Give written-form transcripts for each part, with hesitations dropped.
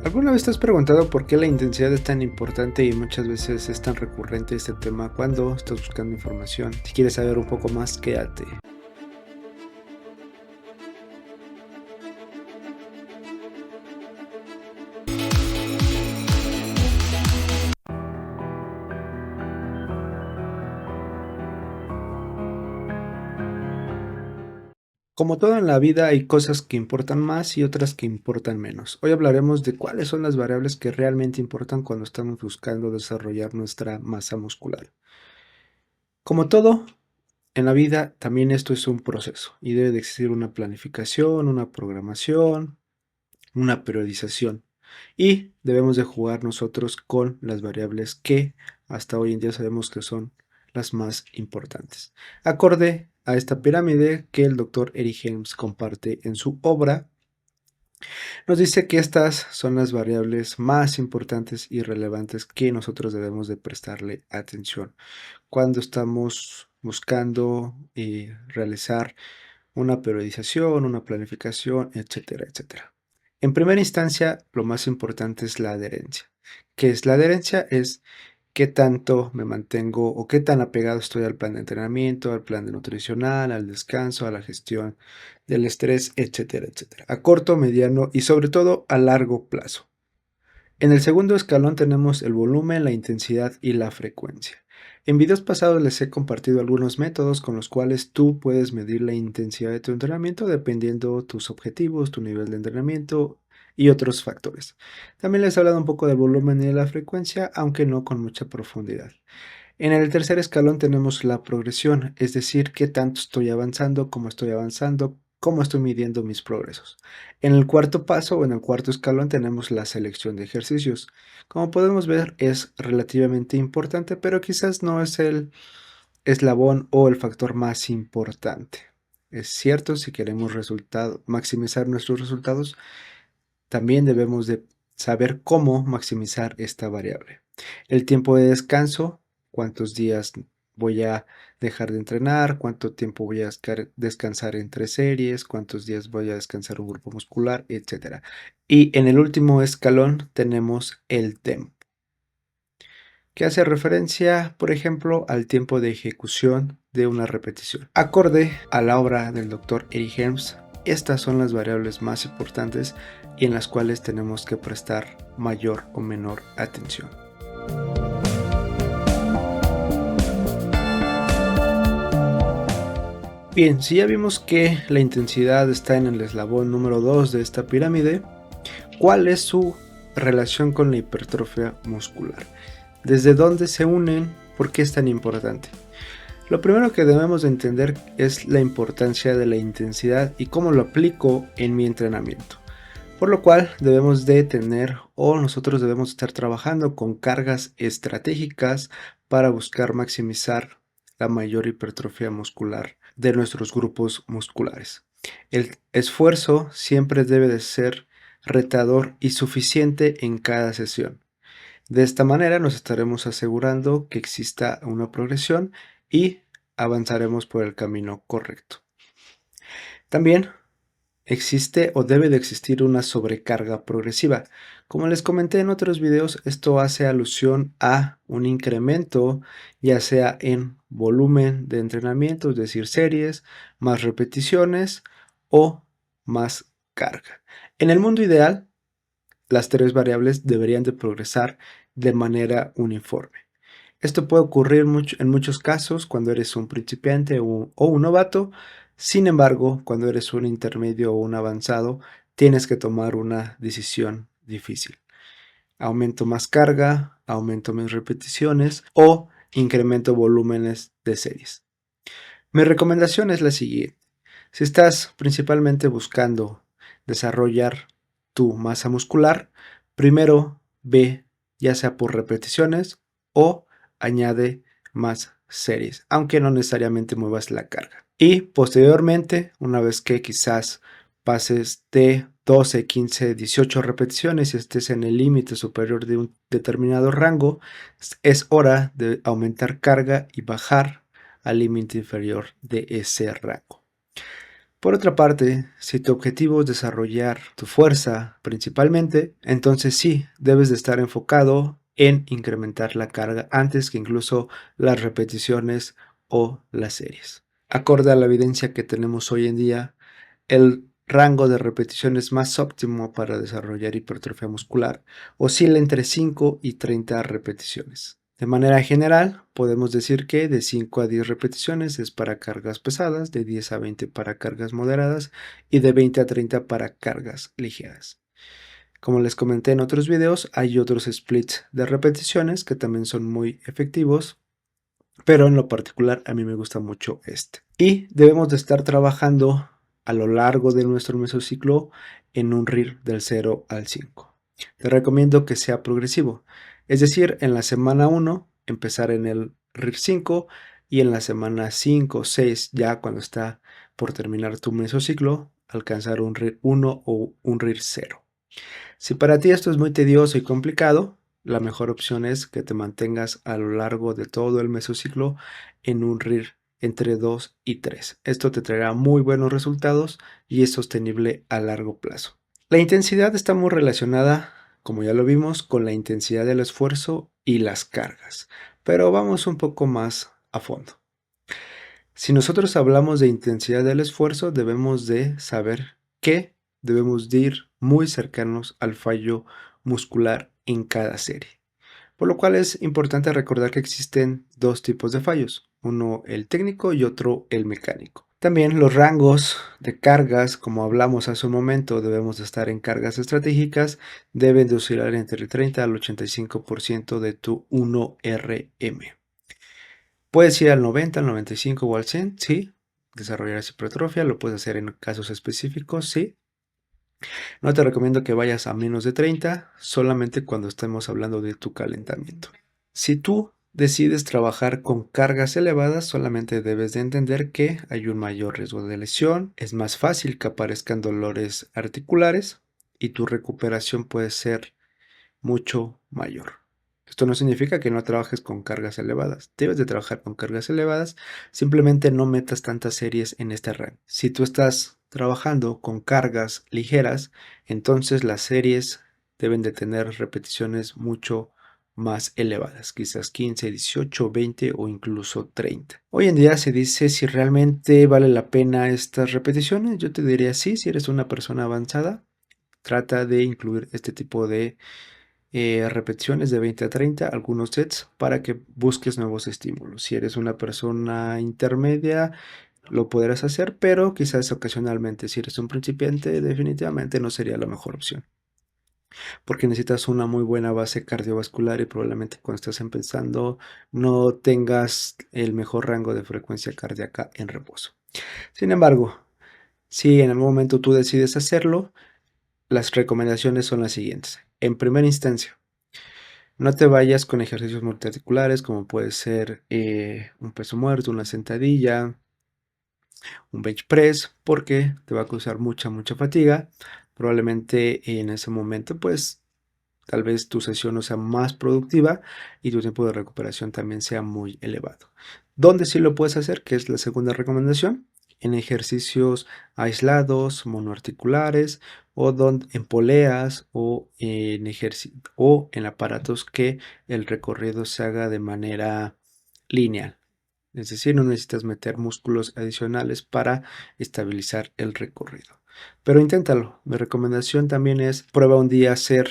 ¿Alguna vez te has preguntado por qué la intensidad es tan importante y muchas veces es tan recurrente este tema cuando estás buscando información? Si quieres saber un poco más, quédate. Como todo en la vida, hay cosas que importan más y otras que importan menos. Hoy hablaremos de cuáles son las variables que realmente importan cuando estamos buscando desarrollar nuestra masa muscular. Como todo en la vida, también esto es un proceso y debe de existir una planificación, una programación, una periodización. Y debemos de jugar nosotros con las variables que hasta hoy en día sabemos que son las más importantes. Acorde a esta pirámide que el doctor Eric Helms comparte en su obra, nos dice que estas son las variables más importantes y relevantes que nosotros debemos de prestarle atención cuando estamos buscando realizar una periodización, una planificación, etcétera, etcétera. En primera instancia, lo más importante es la adherencia. ¿Qué es la adherencia? Es qué tanto me mantengo o qué tan apegado estoy al plan de entrenamiento, al plan de nutricional, al descanso, a la gestión del estrés, etcétera, etcétera. A corto, mediano y sobre todo a largo plazo. En el segundo escalón tenemos el volumen, la intensidad y la frecuencia. En videos pasados les he compartido algunos métodos con los cuales tú puedes medir la intensidad de tu entrenamiento dependiendo tus objetivos, tu nivel de entrenamiento y otros factores. También les he hablado un poco del volumen y de la frecuencia, aunque no con mucha profundidad. En el tercer escalón tenemos la progresión, es decir, qué tanto estoy avanzando, cómo estoy midiendo mis progresos. En el cuarto paso o en el cuarto escalón tenemos la selección de ejercicios. Como podemos ver, es relativamente importante, pero quizás no es el eslabón o el factor más importante. Es cierto, si queremos maximizar nuestros resultados, también debemos de saber cómo maximizar esta variable. El tiempo de descanso, cuántos días voy a dejar de entrenar, cuánto tiempo voy a descansar entre series, cuántos días voy a descansar un grupo muscular, etcétera. Y en el último escalón tenemos el tempo, que hace referencia, por ejemplo, al tiempo de ejecución de una repetición. Acorde a la obra del doctor Eric Helms, estas son las variables más importantes y en las cuales tenemos que prestar mayor o menor atención. Bien, si ya vimos que la intensidad está en el eslabón número 2 de esta pirámide, ¿cuál es su relación con la hipertrofia muscular? ¿Desde dónde se unen? ¿Por qué es tan importante? Lo primero que debemos de entender es la importancia de la intensidad y cómo lo aplico en mi entrenamiento. Por lo cual debemos de tener o nosotros debemos estar trabajando con cargas estratégicas para buscar maximizar la mayor hipertrofia muscular de nuestros grupos musculares. El esfuerzo siempre debe de ser retador y suficiente en cada sesión. De esta manera nos estaremos asegurando que exista una progresión y avanzaremos por el camino correcto. También existe o debe de existir una sobrecarga progresiva. Como les comenté en otros videos, esto hace alusión a un incremento, ya sea en volumen de entrenamiento, es decir, series, más repeticiones o más carga. En el mundo ideal, las tres variables deberían de progresar de manera uniforme. Esto puede ocurrir en muchos casos cuando eres un principiante o un novato. Sin embargo, cuando eres un intermedio o un avanzado, tienes que tomar una decisión difícil. Aumento más carga, aumento mis repeticiones o incremento volúmenes de series. Mi recomendación es la siguiente. Si estás principalmente buscando desarrollar tu masa muscular, primero ve ya sea por repeticiones o añade más series, aunque no necesariamente muevas la carga. Y posteriormente, una vez que quizás pases de 12, 15, 18 repeticiones y estés en el límite superior de un determinado rango, es hora de aumentar carga y bajar al límite inferior de ese rango. Por otra parte, si tu objetivo es desarrollar tu fuerza principalmente, entonces sí, debes de estar enfocado en incrementar la carga antes que incluso las repeticiones o las series. Acorde a la evidencia que tenemos hoy en día, el rango de repeticiones más óptimo para desarrollar hipertrofia muscular oscila entre 5 y 30 repeticiones. De manera general, podemos decir que de 5 a 10 repeticiones es para cargas pesadas, de 10 a 20 para cargas moderadas y de 20 a 30 para cargas ligeras. Como les comenté en otros videos, hay otros splits de repeticiones que también son muy efectivos, pero en lo particular a mí me gusta mucho este. Y debemos de estar trabajando a lo largo de nuestro mesociclo en un RIR del 0 al 5. Te recomiendo que sea progresivo, es decir, en la semana 1 empezar en el RIR 5 y en la semana 5 o 6, ya cuando está por terminar tu mesociclo, alcanzar un RIR 1 o un RIR 0. Si para ti esto es muy tedioso y complicado, la mejor opción es que te mantengas a lo largo de todo el mesociclo en un RIR entre 2 y 3. Esto te traerá muy buenos resultados y es sostenible a largo plazo. La intensidad está muy relacionada, como ya lo vimos, con la intensidad del esfuerzo y las cargas, pero vamos un poco más a fondo. Si nosotros hablamos de intensidad del esfuerzo, debemos de saber que debemos de ir muy cercanos al fallo muscular en cada serie. Por lo cual es importante recordar que existen dos tipos de fallos, uno el técnico y otro el mecánico. También los rangos de cargas, como hablamos hace un momento, debemos de estar en cargas estratégicas, deben de oscilar entre el 30 al 85% de tu 1RM. Puedes ir al 90, al 95 o al 100, sí. Desarrollar esa hipertrofia, lo puedes hacer en casos específicos, sí. No te recomiendo que vayas a menos de 30, solamente cuando estemos hablando de tu calentamiento. Si tú decides trabajar con cargas elevadas, solamente debes de entender que hay un mayor riesgo de lesión, es más fácil que aparezcan dolores articulares y tu recuperación puede ser mucho mayor. Esto no significa que no trabajes con cargas elevadas. Debes de trabajar con cargas elevadas, simplemente no metas tantas series en este rango. Si tú estás trabajando con cargas ligeras, entonces las series deben de tener repeticiones mucho más elevadas, quizás 15, 18, 20 o incluso 30. Hoy en día se dice si realmente vale la pena estas repeticiones. Yo te diría sí, si eres una persona avanzada, trata de incluir este tipo de repeticiones de 20 a 30, algunos sets para que busques nuevos estímulos. Si eres una persona intermedia, lo podrás hacer, pero quizás ocasionalmente. Si eres un principiante, definitivamente no sería la mejor opción, porque necesitas una muy buena base cardiovascular y probablemente cuando estás empezando no tengas el mejor rango de frecuencia cardíaca en reposo. Sin embargo, si en algún momento tú decides hacerlo, las recomendaciones son las siguientes. En primera instancia, no te vayas con ejercicios multiarticulares como puede ser un peso muerto, una sentadilla, un bench press, porque te va a causar mucha fatiga. Probablemente en ese momento, pues tal vez tu sesión no sea más productiva y tu tiempo de recuperación también sea muy elevado. ¿Dónde sí lo puedes hacer? Que es la segunda recomendación. En ejercicios aislados, monoarticulares o en poleas o en aparatos que el recorrido se haga de manera lineal. Es decir, no necesitas meter músculos adicionales para estabilizar el recorrido. Pero inténtalo. Mi recomendación también es prueba un día hacer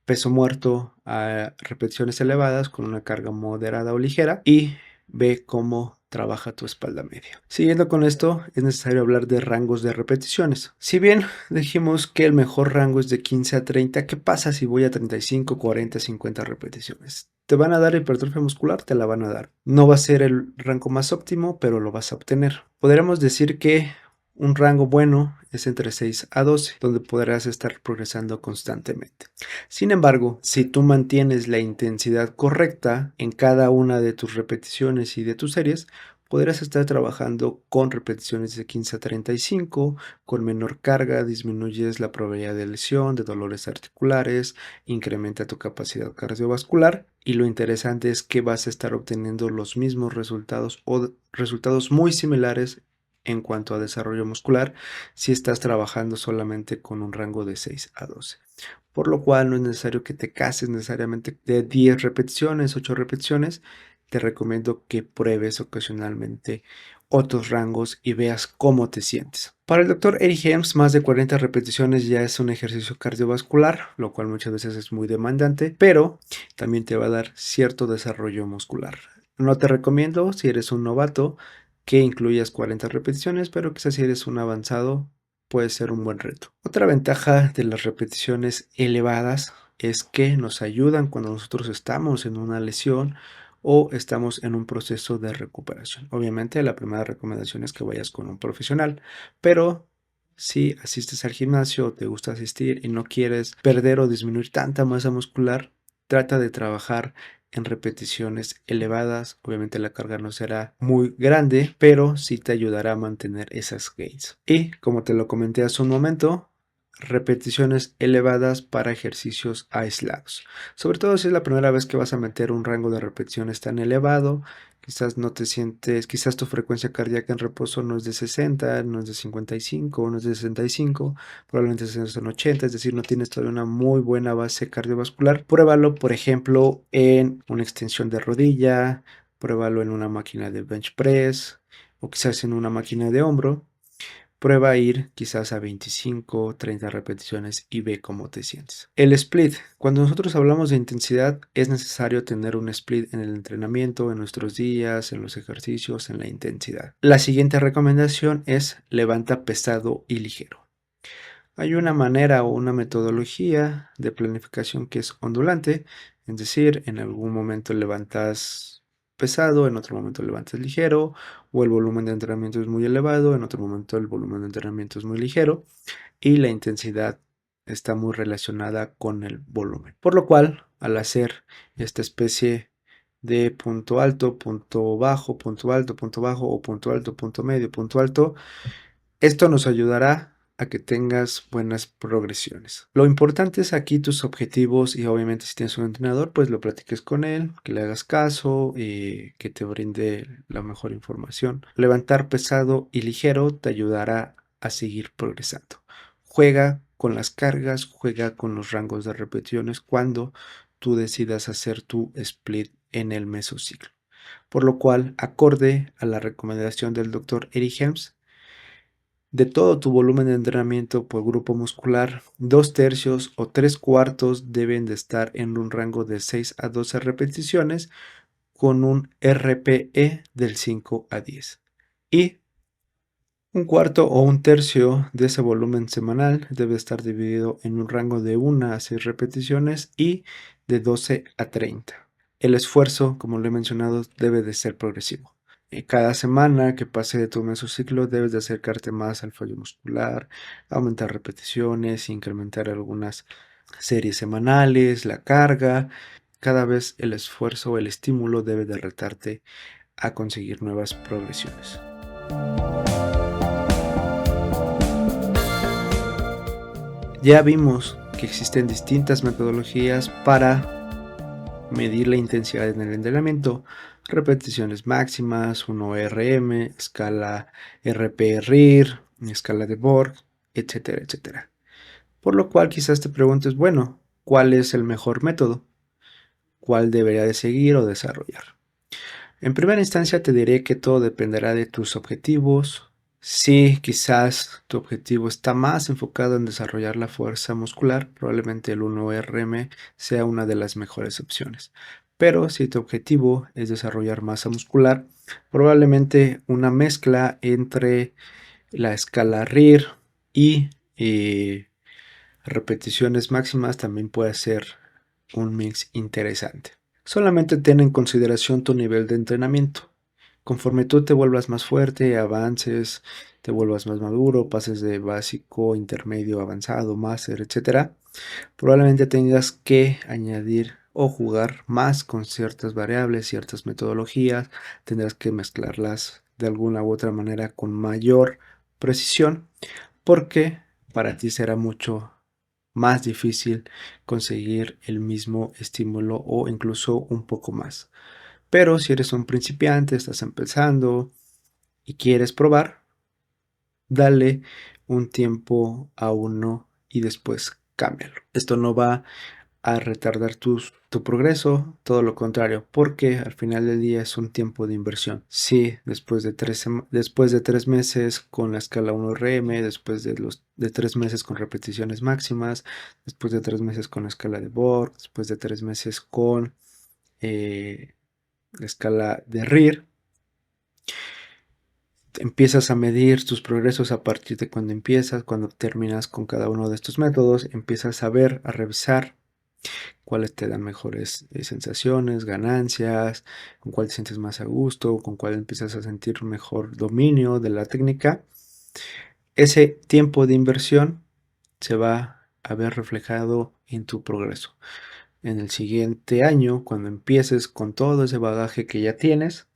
peso muerto a repeticiones elevadas con una carga moderada o ligera y ve cómo trabaja tu espalda media. Siguiendo con esto, es necesario hablar de rangos de repeticiones. Si bien dijimos que el mejor rango es de 15 a 30, ¿qué pasa si voy a 35, 40, 50 repeticiones? ¿Te van a dar hipertrofia muscular? Te la van a dar. No va a ser el rango más óptimo, pero lo vas a obtener. Podríamos decir que un rango bueno es entre 6 a 12, donde podrás estar progresando constantemente. Sin embargo, si tú mantienes la intensidad correcta en cada una de tus repeticiones y de tus series, podrás estar trabajando con repeticiones de 15 a 35, con menor carga, disminuyes la probabilidad de lesión, de dolores articulares, incrementa tu capacidad cardiovascular y lo interesante es que vas a estar obteniendo los mismos resultados o resultados muy similares en cuanto a desarrollo muscular si estás trabajando solamente con un rango de 6 a 12. Por lo cual no es necesario que te cases necesariamente de 10 repeticiones, 8 repeticiones. Te recomiendo que pruebes ocasionalmente otros rangos y veas cómo te sientes. Para el doctor Eric Helms, más de 40 repeticiones ya es un ejercicio cardiovascular, lo cual muchas veces es muy demandante, pero también te va a dar cierto desarrollo muscular. No te recomiendo, si eres un novato, que incluyas 40 repeticiones, pero quizás si eres un avanzado, puede ser un buen reto. Otra ventaja de las repeticiones elevadas es que nos ayudan cuando nosotros estamos en una lesión o estamos en un proceso de recuperación. Obviamente, la primera recomendación es que vayas con un profesional, pero si asistes al gimnasio, te gusta asistir y no quieres perder o disminuir tanta masa muscular, trata de trabajar en repeticiones elevadas. Obviamente la carga no será muy grande, pero sí te ayudará a mantener esas gains. Y como te lo comenté hace un momento, repeticiones elevadas para ejercicios aislados. Sobre todo si es la primera vez que vas a meter un rango de repeticiones tan elevado, quizás no te sientes, quizás tu frecuencia cardíaca en reposo no es de 60, no es de 55, no es de 65, probablemente seas en 80, es decir, no tienes todavía una muy buena base cardiovascular. Pruébalo, por ejemplo, en una extensión de rodilla, pruébalo en una máquina de bench press o quizás en una máquina de hombro. Prueba a ir quizás a 25 o 30 repeticiones y ve cómo te sientes. El split. Cuando nosotros hablamos de intensidad, es necesario tener un split en el entrenamiento, en nuestros días, en los ejercicios, en la intensidad. La siguiente recomendación es levanta pesado y ligero. Hay una manera o una metodología de planificación que es ondulante, es decir, en algún momento levantas pesado, en otro momento levantas ligero, o el volumen de entrenamiento es muy elevado, en otro momento el volumen de entrenamiento es muy ligero, y la intensidad está muy relacionada con el volumen. Por lo cual, al hacer esta especie de punto alto, punto bajo, punto alto, punto bajo, o punto alto, punto medio, punto alto, esto nos ayudará a que tengas buenas progresiones. Lo importante es aquí tus objetivos y obviamente si tienes un entrenador, pues lo platiques con él, que le hagas caso y que te brinde la mejor información. Levantar pesado y ligero te ayudará a seguir progresando. Juega con las cargas, juega con los rangos de repeticiones cuando tú decidas hacer tu split en el mesociclo. Por lo cual, acorde a la recomendación del doctor Eric Helms, de todo tu volumen de entrenamiento por grupo muscular, 2/3 o 3/4 deben de estar en un rango de 6 a 12 repeticiones con un RPE del 5 a 10. Y un cuarto o un tercio de ese volumen semanal debe estar dividido en un rango de 1 a 6 repeticiones y de 12 a 30. El esfuerzo, como lo he mencionado, debe de ser progresivo. Cada semana que pase de tu mesociclo debes de acercarte más al fallo muscular, aumentar repeticiones, incrementar algunas series semanales, la carga. Cada vez el esfuerzo o el estímulo debe de retarte a conseguir nuevas progresiones. Ya vimos que existen distintas metodologías para medir la intensidad en el entrenamiento, repeticiones máximas, 1RM, escala RP-RIR, escala de Borg, etcétera, etcétera. Por lo cual quizás te preguntes, bueno, ¿cuál es el mejor método? ¿Cuál debería de seguir o desarrollar? En primera instancia te diré que todo dependerá de tus objetivos. Si quizás tu objetivo está más enfocado en desarrollar la fuerza muscular, probablemente el 1RM sea una de las mejores opciones. Pero si tu objetivo es desarrollar masa muscular, probablemente una mezcla entre la escala RIR y repeticiones máximas también puede ser un mix interesante. Solamente ten en consideración tu nivel de entrenamiento. Conforme tú te vuelvas más fuerte, avances, te vuelvas más maduro, pases de básico, intermedio, avanzado, máster, etcétera, probablemente tengas que añadir o jugar más con ciertas variables, ciertas metodologías, tendrás que mezclarlas de alguna u otra manera con mayor precisión, porque para ti será mucho más difícil conseguir el mismo estímulo o incluso un poco más. Pero si eres un principiante, estás empezando y quieres probar, dale un tiempo a uno y después cámbialo. Esto no va a retardar tu progreso, todo lo contrario, porque al final del día es un tiempo de inversión. Sí, después de 3 meses con la escala 1RM, después de 3 meses con repeticiones máximas, después de 3 meses con la escala de Borg, después de 3 meses con la escala de RIR, empiezas a medir tus progresos a partir de cuando terminas con cada uno de estos métodos, empiezas a ver, a revisar cuáles te dan mejores sensaciones, ganancias, con cuál te sientes más a gusto, con cuál empiezas a sentir mejor dominio de la técnica. Ese tiempo de inversión se va a ver reflejado en tu progreso. En el siguiente año, cuando empieces con todo ese bagaje que ya tienes,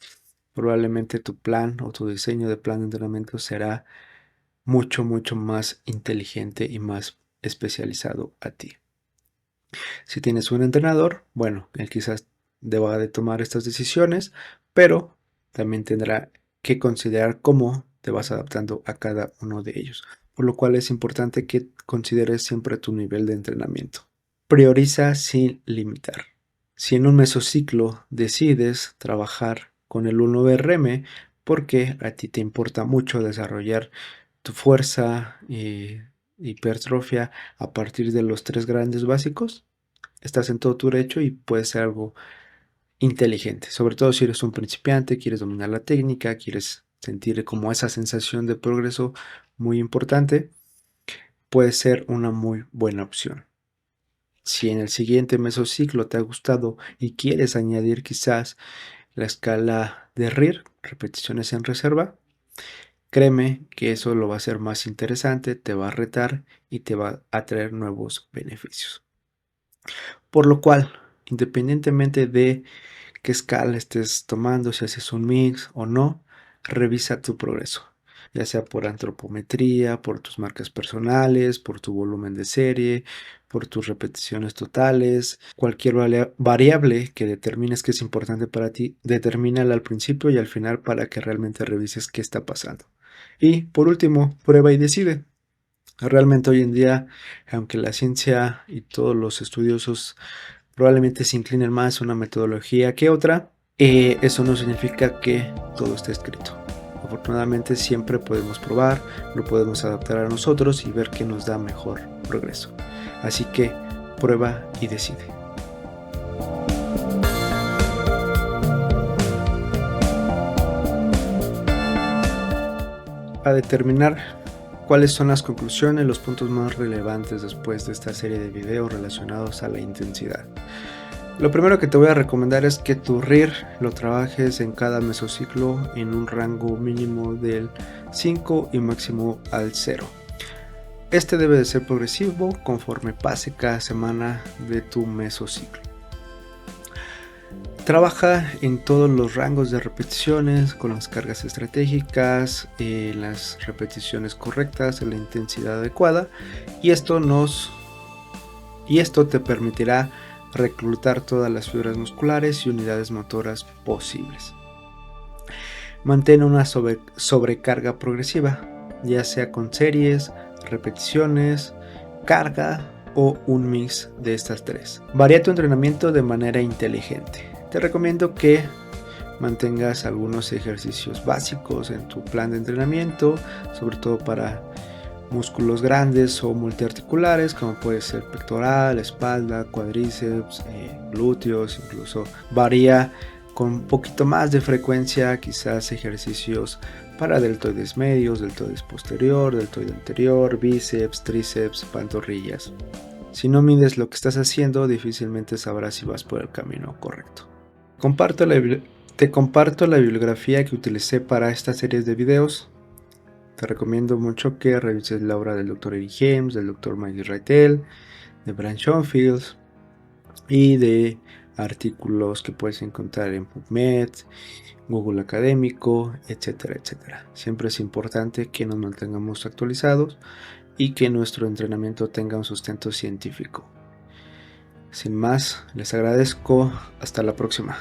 probablemente tu plan o tu diseño de plan de entrenamiento será mucho, mucho más inteligente y más especializado a ti. Si tienes un entrenador, bueno, él quizás deba de tomar estas decisiones, pero también tendrá que considerar cómo te vas adaptando a cada uno de ellos, por lo cual es importante que consideres siempre tu nivel de entrenamiento. Prioriza sin limitar. Si en un mesociclo decides trabajar con el 1RM porque a ti te importa mucho desarrollar tu fuerza y hipertrofia a partir de los 3 grandes básicos, estás en todo tu derecho y puede ser algo inteligente, sobre todo si eres un principiante, quieres dominar la técnica, quieres sentir como esa sensación de progreso muy importante, puede ser una muy buena opción. Si en el siguiente mesociclo te ha gustado y quieres añadir quizás la escala de RIR, repeticiones en reserva, créeme que eso lo va a hacer más interesante, te va a retar y te va a traer nuevos beneficios. Por lo cual, independientemente de qué escala estés tomando, si haces un mix o no, revisa tu progreso, ya sea por antropometría, por tus marcas personales, por tu volumen de serie, por tus repeticiones totales, cualquier variable que determines que es importante para ti, determínala al principio y al final para que realmente revises qué está pasando. Y por último, prueba y decide. Realmente hoy en día, aunque la ciencia y todos los estudiosos probablemente se inclinen más a una metodología que otra, eso no significa que todo esté escrito. Afortunadamente siempre podemos probar, lo podemos adaptar a nosotros y ver qué nos da mejor progreso. Así que prueba y decide. A determinar cuáles son las conclusiones, los puntos más relevantes después de esta serie de videos relacionados a la intensidad. Lo primero que te voy a recomendar es que tu RIR lo trabajes en cada mesociclo en un rango mínimo del 5 y máximo al 0. Este debe de ser progresivo conforme pase cada semana de tu mesociclo. Trabaja en todos los rangos de repeticiones, con las cargas estratégicas, las repeticiones correctas, en la intensidad adecuada, y esto te permitirá reclutar todas las fibras musculares y unidades motoras posibles. Mantén una sobrecarga progresiva, ya sea con series, repeticiones, carga o un mix de estas tres. Varía tu entrenamiento de manera inteligente. Te recomiendo que mantengas algunos ejercicios básicos en tu plan de entrenamiento, sobre todo para músculos grandes o multiarticulares, como puede ser pectoral, espalda, cuádriceps, glúteos. Incluso varía con un poquito más de frecuencia, quizás ejercicios para deltoides medios, deltoides posterior, deltoide anterior, bíceps, tríceps, pantorrillas. Si no mides lo que estás haciendo, difícilmente sabrás si vas por el camino correcto. Te comparto la bibliografía que utilicé para estas series de videos. Te recomiendo mucho que revises la obra del Dr. Eric James, del Dr. Michael Reitel, de Brian Schoenfield y de artículos que puedes encontrar en PubMed, Google Académico, etcétera, etcétera. Siempre es importante que nos mantengamos actualizados y que nuestro entrenamiento tenga un sustento científico. Sin más, les agradezco. Hasta la próxima.